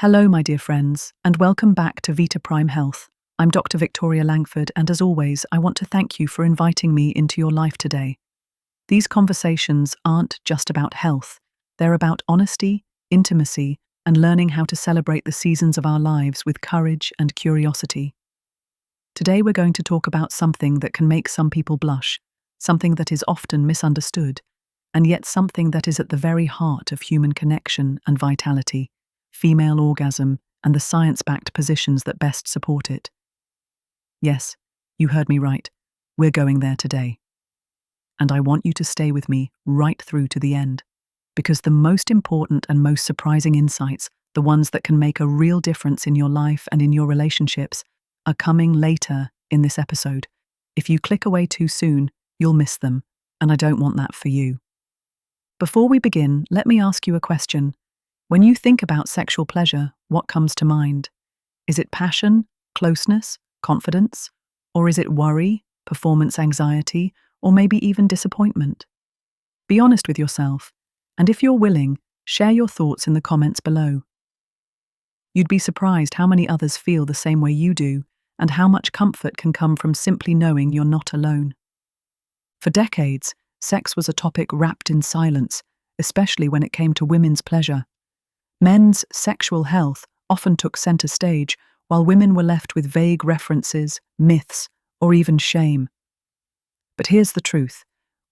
Hello, my dear friends, and welcome back to VitaPrime Health. I'm Dr. Victoria Langford, and as always, I want to thank you for inviting me into your life today. These conversations aren't just about health, they're about honesty, intimacy, and learning how to celebrate the seasons of our lives with courage and curiosity. Today, we're going to talk about something that can make some people blush, something that is often misunderstood, and yet something that is at the very heart of human connection and vitality: female orgasm and the science-backed positions that best support it. Yes, you heard me right. We're going there today. And I want you to stay with me right through to the end, because the most important and most surprising insights, the ones that can make a real difference in your life and in your relationships, are coming later in this episode. If you click away too soon, you'll miss them, and I don't want that for you. Before we begin, let me ask you a question. When you think about sexual pleasure, what comes to mind? Is it passion, closeness, confidence? Or is it worry, performance anxiety, or maybe even disappointment? Be honest with yourself, and if you're willing, share your thoughts in the comments below. You'd be surprised how many others feel the same way you do, and how much comfort can come from simply knowing you're not alone. For decades, sex was a topic wrapped in silence, especially when it came to women's pleasure. Men's sexual health often took center stage, while women were left with vague references, myths, or even shame. But here's the truth.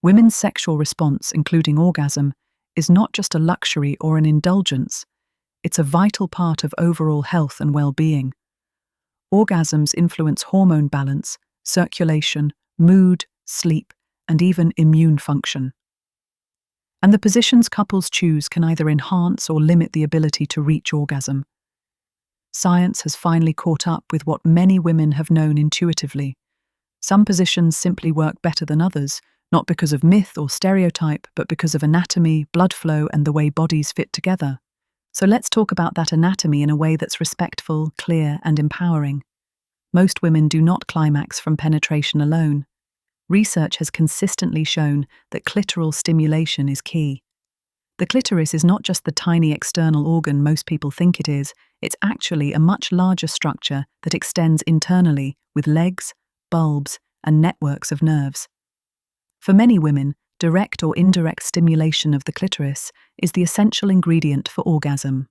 Women's sexual response, including orgasm, is not just a luxury or an indulgence. It's a vital part of overall health and well-being. Orgasms influence hormone balance, circulation, mood, sleep, and even immune function. And the positions couples choose can either enhance or limit the ability to reach orgasm. Science has finally caught up with what many women have known intuitively. Some positions simply work better than others, not because of myth or stereotype, but because of anatomy, blood flow, and the way bodies fit together. So let's talk about that anatomy in a way that's respectful, clear, and empowering. Most women do not climax from penetration alone. Research has consistently shown that clitoral stimulation is key. The clitoris is not just the tiny external organ most people think it is, it's actually a much larger structure that extends internally with legs, bulbs, and networks of nerves. For many women, direct or indirect stimulation of the clitoris is the essential ingredient for orgasm.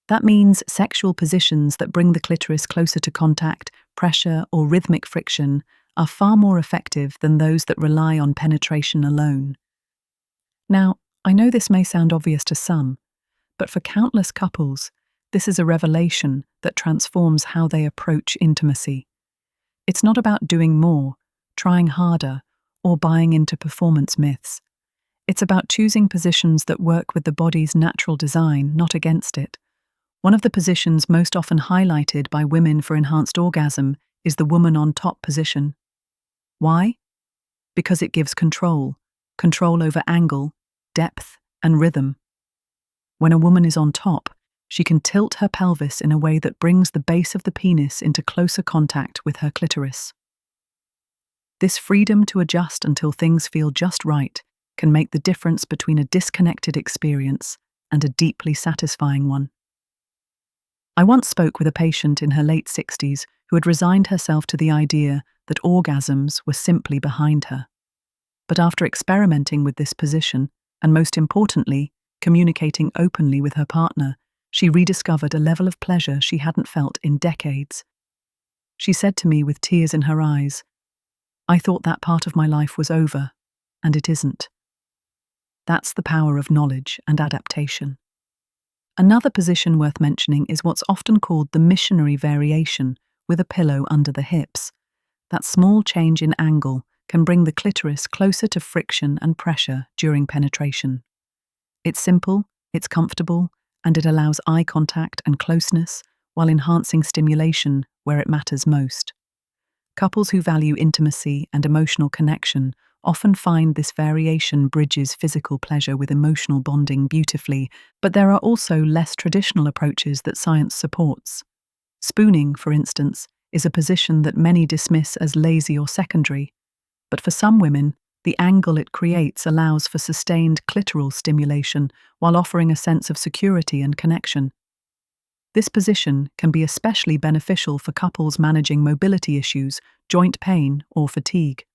That means sexual positions that bring the clitoris closer to contact, pressure, or rhythmic friction are far more effective than those that rely on penetration alone. Now, I know this may sound obvious to some, but for countless couples, this is a revelation that transforms how they approach intimacy. It's not about doing more, trying harder, or buying into performance myths. It's about choosing positions that work with the body's natural design, not against it. One of the positions most often highlighted by women for enhanced orgasm is the woman on top position. Why? Because it gives control over angle, depth, and rhythm. When a woman is on top, she can tilt her pelvis in a way that brings the base of the penis into closer contact with her clitoris. This freedom to adjust until things feel just right can make the difference between a disconnected experience and a deeply satisfying one. I once spoke with a patient in her late 60s who had resigned herself to the idea that orgasms were simply behind her. But after experimenting with this position, and most importantly, communicating openly with her partner, she rediscovered a level of pleasure she hadn't felt in decades. She said to me with tears in her eyes, "I thought that part of my life was over, and it isn't." That's the power of knowledge and adaptation. Another position worth mentioning is what's often called the missionary variation, with a pillow under the hips. That small change in angle can bring the clitoris closer to friction and pressure during penetration. It's simple, it's comfortable, and it allows eye contact and closeness while enhancing stimulation where it matters most. Couples who value intimacy and emotional connection often find this variation bridges physical pleasure with emotional bonding beautifully, but there are also less traditional approaches that science supports. Spooning, for instance, is a position that many dismiss as lazy or secondary, but for some women, the angle it creates allows for sustained clitoral stimulation while offering a sense of security and connection. This position can be especially beneficial for couples managing mobility issues, joint pain, or fatigue.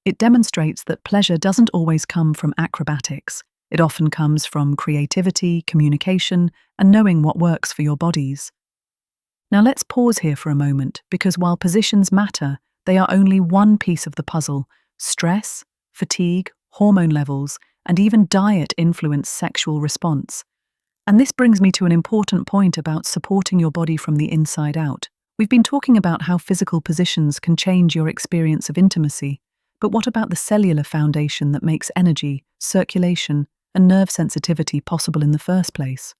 It demonstrates that pleasure doesn't always come from acrobatics. It often comes from creativity, communication, and knowing what works for your bodies. Now let's pause here for a moment, because while positions matter, they are only one piece of the puzzle. Stress, fatigue, hormone levels, and even diet influence sexual response. And this brings me to an important point about supporting your body from the inside out. We've been talking about how physical positions can change your experience of intimacy, but what about the cellular foundation that makes energy, circulation, and nerve sensitivity possible in the first place?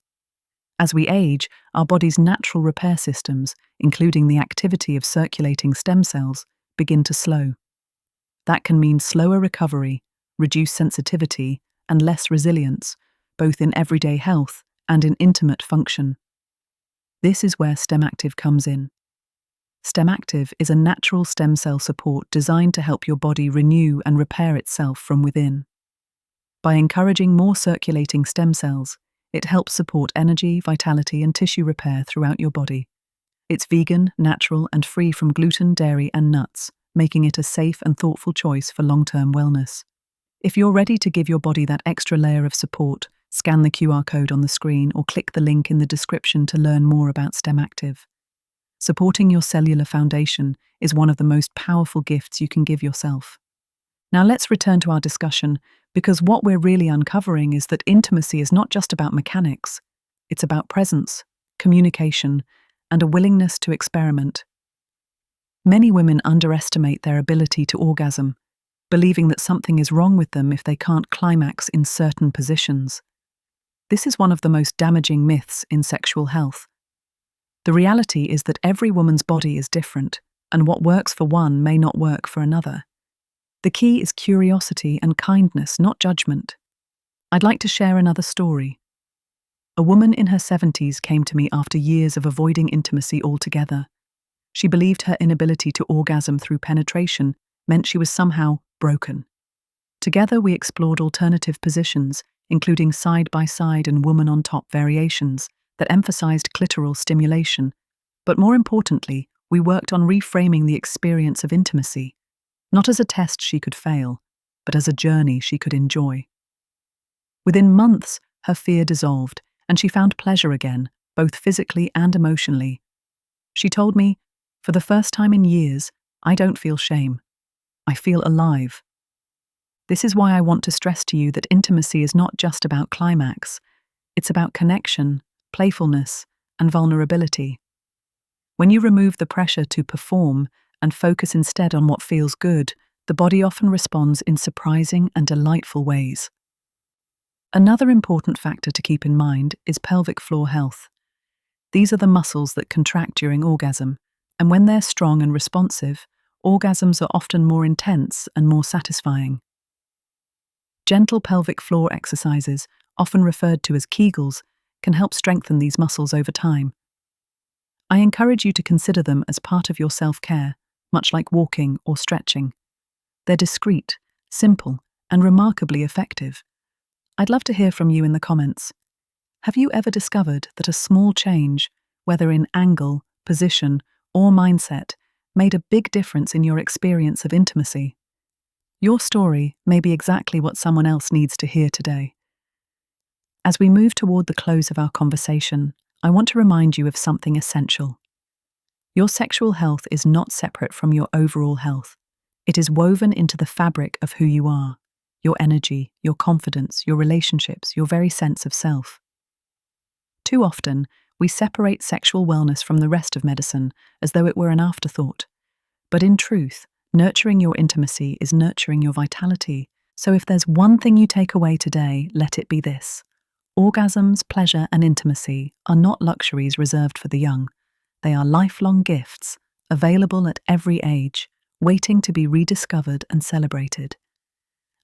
As we age, our body's natural repair systems, including the activity of circulating stem cells, begin to slow. That can mean slower recovery, reduced sensitivity, and less resilience, both in everyday health and in intimate function. This is where StemActive comes in. StemActive is a natural stem cell support designed to help your body renew and repair itself from within. By encouraging more circulating stem cells, it helps support energy, vitality, and tissue repair throughout your body. It's vegan, natural, and free from gluten, dairy, and nuts, making it a safe and thoughtful choice for long-term wellness. If you're ready to give your body that extra layer of support, scan the QR code on the screen or click the link in the description to learn more about StemActive. Supporting your cellular foundation is one of the most powerful gifts you can give yourself. Now let's return to our discussion, because what we're really uncovering is that intimacy is not just about mechanics. It's about presence, communication, and a willingness to experiment. Many women underestimate their ability to orgasm, believing that something is wrong with them if they can't climax in certain positions. This is one of the most damaging myths in sexual health. The reality is that every woman's body is different, and what works for one may not work for another. The key is curiosity and kindness, not judgment. I'd like to share another story. A woman in her 70s came to me after years of avoiding intimacy altogether. She believed her inability to orgasm through penetration meant she was somehow broken. Together we explored alternative positions, including side-by-side and woman-on-top variations that emphasized clitoral stimulation. But more importantly, we worked on reframing the experience of intimacy, not as a test she could fail, but as a journey she could enjoy. Within months, her fear dissolved, and she found pleasure again, both physically and emotionally. She told me, "For the first time in years, I don't feel shame. I feel alive." This is why I want to stress to you that intimacy is not just about climax. It's about connection, playfulness, and vulnerability. When you remove the pressure to perform and focus instead on what feels good, the body often responds in surprising and delightful ways. Another important factor to keep in mind is pelvic floor health. These are the muscles that contract during orgasm, and when they're strong and responsive, orgasms are often more intense and more satisfying. Gentle pelvic floor exercises, often referred to as Kegels, can help strengthen these muscles over time. I encourage you to consider them as part of your self-care, much like walking or stretching. They're discreet, simple, and remarkably effective. I'd love to hear from you in the comments. Have you ever discovered that a small change, whether in angle, position, or mindset, made a big difference in your experience of intimacy? Your story may be exactly what someone else needs to hear today. As we move toward the close of our conversation, I want to remind you of something essential. Your sexual health is not separate from your overall health. It is woven into the fabric of who you are, your energy, your confidence, your relationships, your very sense of self. Too often, we separate sexual wellness from the rest of medicine as though it were an afterthought. But in truth, nurturing your intimacy is nurturing your vitality. So if there's one thing you take away today, let it be this. Orgasms, pleasure, and intimacy are not luxuries reserved for the young. They are lifelong gifts, available at every age, waiting to be rediscovered and celebrated.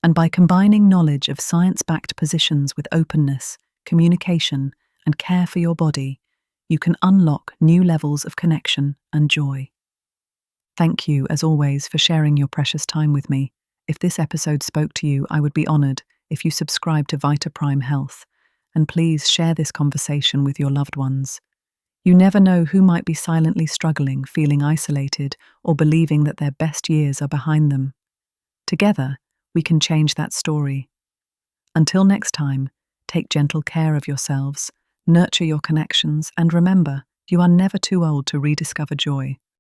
And by combining knowledge of science-backed positions with openness, communication, and care for your body, you can unlock new levels of connection and joy. Thank you, as always, for sharing your precious time with me. If this episode spoke to you, I would be honored if you subscribe to VitaPrime Health. And please share this conversation with your loved ones. You never know who might be silently struggling, feeling isolated, or believing that their best years are behind them. Together, we can change that story. Until next time, take gentle care of yourselves, nurture your connections, and remember, you are never too old to rediscover joy.